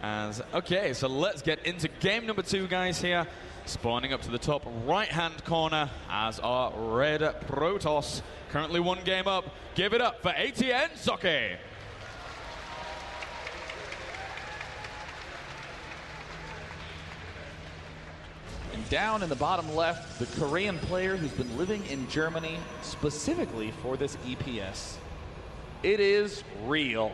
Okay, so let's get into game number 2, guys, here. Spawning up to the top right-hand corner as our red Protoss. Currently 1 game up. Give it up for ATN Socke. And down in the bottom left, the Korean player who's been living in Germany specifically for this EPS. It is real.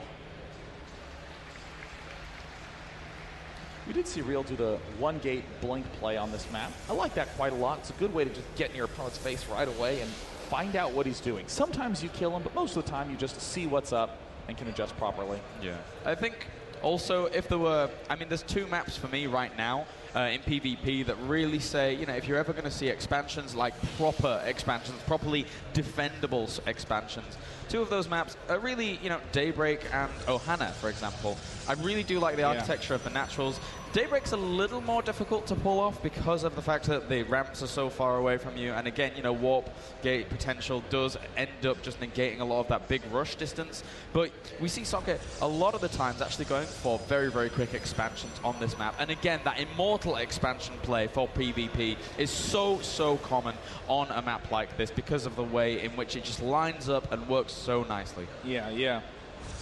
We did see Real do the 1-gate blink play on this map. I like that quite a lot. It's a good way to just get in your opponent's face right away and find out what he's doing. Sometimes you kill him, but most of the time you just see what's up and can adjust properly. Yeah. I think also if there were, I mean, there's 2 maps for me right now in PvP that really say, you know, if you're ever going to see expansions like proper expansions, properly defendable expansions, 2 of those maps are really, you know, Daybreak and Ohana, for example. I really do like the architecture of the naturals. Daybreak's a little more difficult to pull off because of the fact that the ramps are so far away from you, and again, you know, warp gate potential does end up just negating a lot of that big rush distance. But we see Socke a lot of the times actually going for very, very quick expansions on this map. And again, that immortal expansion play for PvP is so common on a map like this because of the way in which it just lines up and works so nicely. Yeah.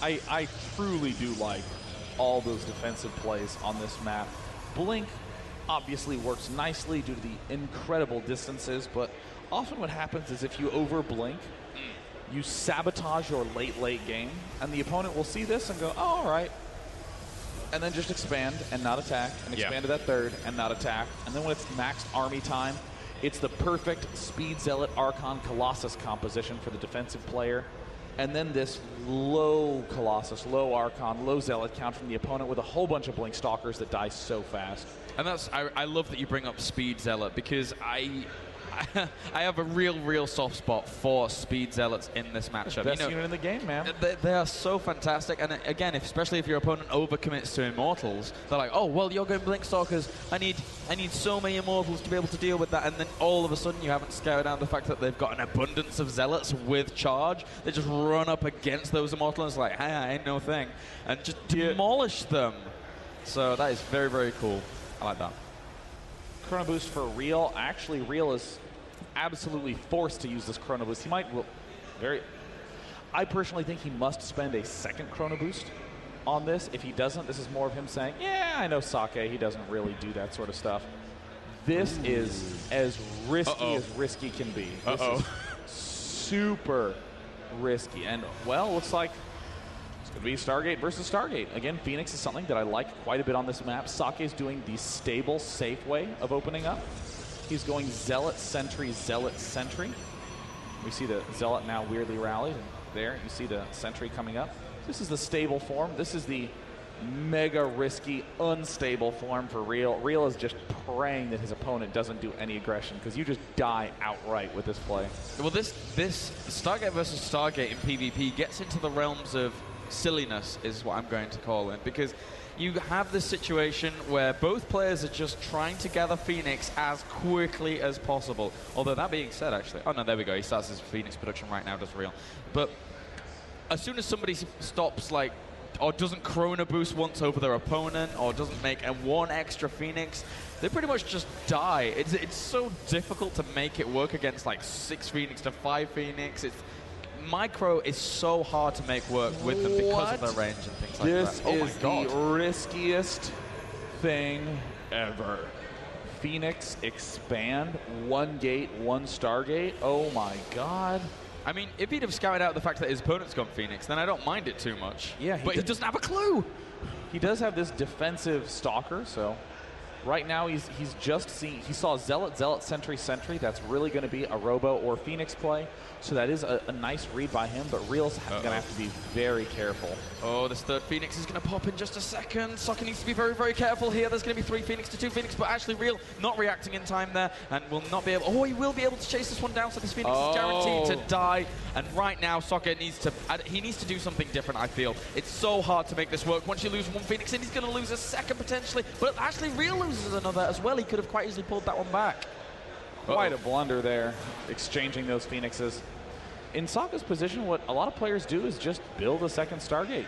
I truly do like all those defensive plays on this map. Blink obviously works nicely due to the incredible distances, but often what happens is if you over blink, you sabotage your late game, and the opponent will see this and go, oh, all right, and then just expand and not attack, and expand to that third and not attack, and then when it's maxed army time, it's the perfect Speed Zealot Archon Colossus composition for the defensive player. And then this low Colossus, low Archon, low Zealot count from the opponent with a whole bunch of Blink Stalkers that die so fast. And that's, I love that you bring up Speed Zealot because I have a real soft spot for Speed Zealots in this matchup. Best unit in the game, man. They are so fantastic, and again, especially if your opponent overcommits to Immortals, they're like, oh, well, you're going Blink Stalkers. I need so many Immortals to be able to deal with that, and then all of a sudden you haven't scouted out the fact that they've got an abundance of Zealots with charge. They just run up against those Immortals like, hey, I ain't no thing, and just demolish them. So that is very cool. I like that. Chrono Boost for Real. Actually, Real is absolutely forced to use this Chrono Boost. He might, I personally think he must spend a second Chrono Boost on this. If he doesn't, this is more of him saying, yeah, I know Socke, he doesn't really do that sort of stuff. This is as risky can be. This is super risky. And, well, looks like it's going to be Stargate versus Stargate. Again, Phoenix is something that I like quite a bit on this map. Socke is doing the stable, safe way of opening up. He's going Zealot Sentry, Zealot Sentry. We see the Zealot now weirdly rallied. And there, you see the Sentry coming up. This is the stable form. This is the mega risky, unstable form for Real. Real is just praying that his opponent doesn't do any aggression because you just die outright with this play. Well, this Stargate versus Stargate in PvP gets into the realms of silliness, is what I'm going to call it, because you have this situation where both players are just trying to gather Phoenix as quickly as possible. Although that being said, actually, oh no, there we go. He starts his Phoenix production right now, does Real. But as soon as somebody stops, like, or doesn't Chrono Boost once over their opponent, or doesn't make one extra Phoenix, they pretty much just die. It's so difficult to make it work against like 6 Phoenix to 5 Phoenix. Micro is so hard to make work with them because of their range and things like that. This is the riskiest thing ever. Phoenix expand, 1 gate, 1 Stargate. Oh my god. I mean, if he'd have scouted out the fact that his opponent's gone Phoenix, then I don't mind it too much. Yeah, but he doesn't have a clue. He does have this defensive Stalker, so right now he's just seen, he saw Zealot, Sentry. That's really going to be a Robo or Phoenix play. So that is a nice read by him, but Real's going to have to be very careful. Oh, this third Phoenix is going to pop in just a second. Socke needs to be very careful here. There's going to be 3 Phoenix to 2 Phoenix, but actually Real not reacting in time there and will not be able... Oh, he will be able to chase this one down, so this Phoenix is guaranteed to die. And right now, Socke needs to do something different, I feel. It's so hard to make this work. Once you lose 1 Phoenix, and he's going to lose a second potentially, but actually Real loses another as well. He could have quite easily pulled that one back. Quite a blunder there, exchanging those Phoenixes. in Socke's position, what a lot of players do is just build a second Stargate.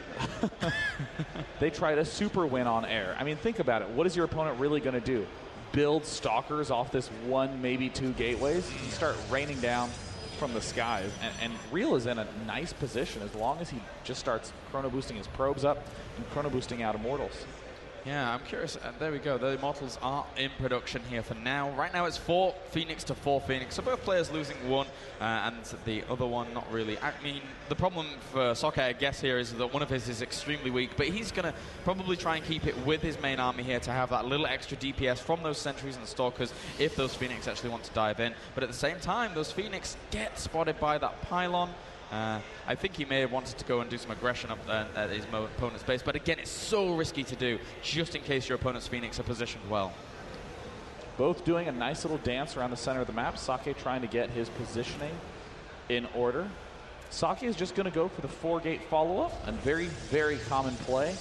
They try to super win on air. I mean, think about it. What is your opponent really going to do? Build Stalkers off this 1, maybe 2 gateways and start raining down from the skies. And Real is in a nice position as long as he just starts chrono boosting his probes up and chrono boosting out Immortals. Yeah, I'm curious. There we go. The Immortals are in production here for now. Right now it's 4 Phoenix to 4 Phoenix. So both players losing one and the other one not really. I mean, the problem for Socke, I guess, here is that one of his is extremely weak, but he's going to probably try and keep it with his main army here to have that little extra DPS from those sentries and stalkers if those Phoenix actually want to dive in. But at the same time, those Phoenix get spotted by that pylon. I think he may have wanted to go and do some aggression up at his opponent's base, but again, it's so risky to do, just in case your opponent's Phoenix are positioned well. Both doing a nice little dance around the center of the map. Socke trying to get his positioning in order. Socke is just going to go for the 4-gate follow-up, a very, very common play,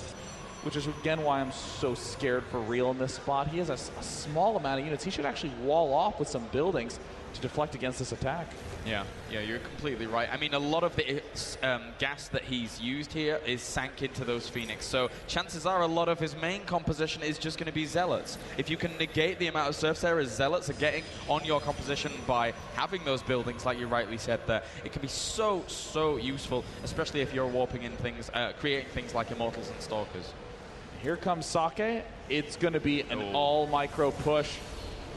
which is, again, why I'm so scared for Real in this spot. He has a small amount of units. He should actually wall off with some buildings to deflect against this attack. Yeah, you're completely right. I mean, a lot of the gas that he's used here is sank into those Phoenix, so chances are a lot of his main composition is just going to be Zealots. If you can negate the amount of surface area Zealots are getting on your composition by having those buildings, like you rightly said there, it can be so, so useful, especially if you're warping in things, creating things like Immortals and Stalkers. Here comes Socke. It's going to be an all-micro push.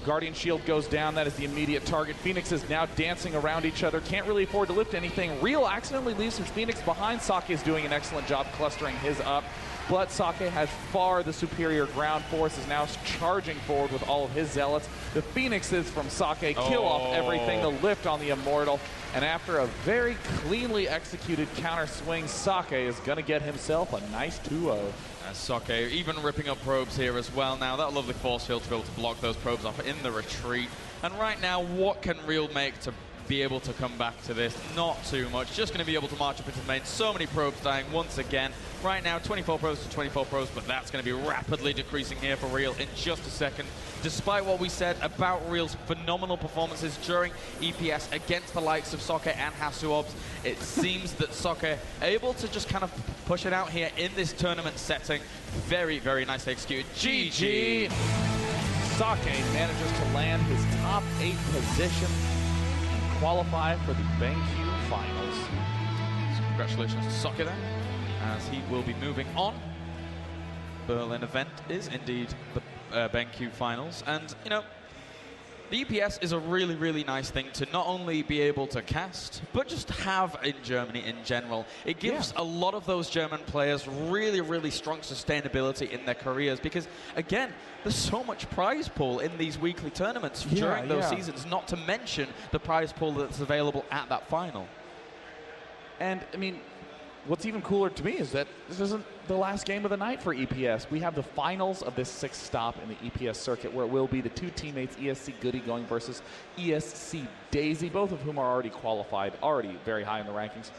Guardian Shield goes down. That is the immediate target. Phoenix is now dancing around each other. Can't really afford to lift anything. Real accidentally leaves his Phoenix behind. Socke is doing an excellent job clustering his up. But Socke has far the superior ground force, is now charging forward with all of his Zealots. The Phoenixes from Socke kill off everything. The lift on the Immortal. And after a very cleanly executed counter swing, Socke is going to get himself a nice 2-0. Socke even ripping up probes here as well. Now that lovely force field to be able to block those probes off in the retreat. And right now, what can Real make to be able to come back to this? Not too much. Just going to be able to march up into the main. So many probes dying once again. Right now, 24 probes to 24 probes, but that's going to be rapidly decreasing here for Real in just a second. Despite what we said about Real's phenomenal performances during EPS against the likes of Socke and Hasuobs, it seems that Socke able to just kind of push it out here in this tournament setting. Very, very nicely executed. GG! Socke manages to land his top 8 position and qualify for the BenQ Finals. So congratulations to Socke then, as he will be moving on. Berlin event is indeed the BenQ Finals, and you know, the EPS is a really, really nice thing to not only be able to cast, but just have in Germany in general. It gives a lot of those German players really, really strong sustainability in their careers because, again, there's so much prize pool in these weekly tournaments during those seasons, not to mention the prize pool that's available at that final. And, I mean, what's even cooler to me is that this isn't the last game of the night for EPS. We have the finals of this 6th stop in the EPS circuit, where it will be the 2 teammates, ESC Goody going versus ESC Daisy, both of whom are already qualified, already very high in the rankings.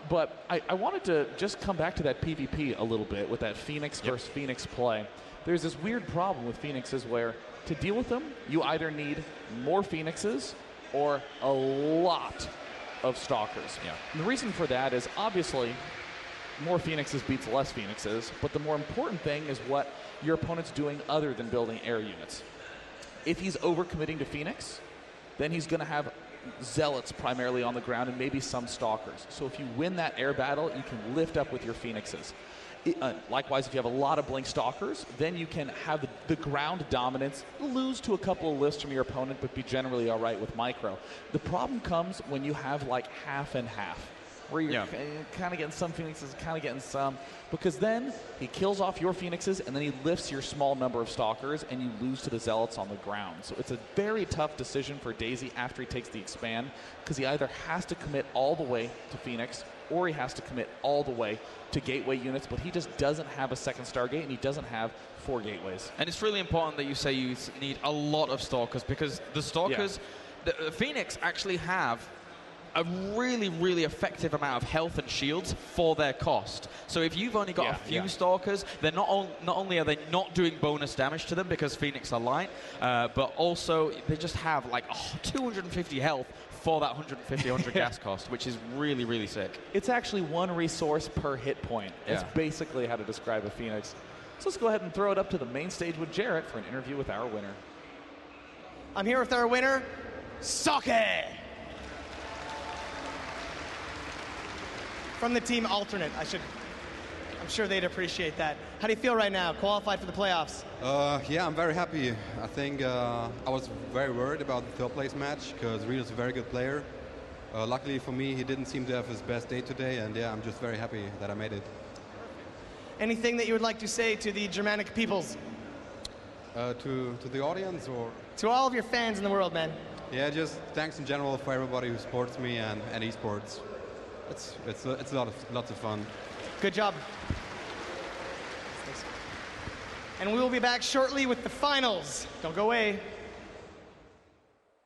But I wanted to just come back to that PvP a little bit with that Phoenix versus Phoenix play. There's this weird problem with Phoenixes where to deal with them, you either need more Phoenixes or a lot of Stalkers. And the reason for that is obviously more Phoenixes beats less Phoenixes, but the more important thing is what your opponent's doing other than building air units. If he's overcommitting to Phoenix, then he's going to have Zealots primarily on the ground and maybe some Stalkers. So if you win that air battle, you can lift up with your Phoenixes. Likewise, if you have a lot of Blink Stalkers, then you can have the ground dominance, lose to a couple of lifts from your opponent, but be generally all right with micro. The problem comes when you have like half and half, where you're kind of getting some Phoenixes, kind of getting some, because then he kills off your Phoenixes and then he lifts your small number of Stalkers and you lose to the Zealots on the ground. So it's a very tough decision for Daisy after he takes the expand, because he either has to commit all the way to Phoenix or he has to commit all the way to gateway units, but he just doesn't have a 2nd Stargate and he doesn't have 4 gateways. And it's really important that you say you need a lot of Stalkers, because the Stalkers, the Phoenix actually have a really, really effective amount of health and shields for their cost. So if you've only got a few Stalkers, they're not only are they not doing bonus damage to them because Phoenix are light, but also they just have like 250 health for that 150, 100 gas cost, which is really, really sick. It's actually 1 resource per hit point. That's Yeah. basically how to describe a Phoenix. So let's go ahead and throw it up to the main stage with Jarrett for an interview with our winner. I'm here with our winner, Socke. From the team alternate, I'm sure they'd appreciate that. How do you feel right now? Qualified for the playoffs? Yeah, I'm very happy. I think I was very worried about the third place match because Rio's a very good player. Luckily for me, he didn't seem to have his best day today, and yeah, I'm just very happy that I made it. Anything that you would like to say to the Germanic peoples? To the audience, or? To all of your fans in the world, man. Yeah, just thanks in general for everybody who supports me and esports. It's lots of fun. Good job. And we will be back shortly with the finals. Don't go away.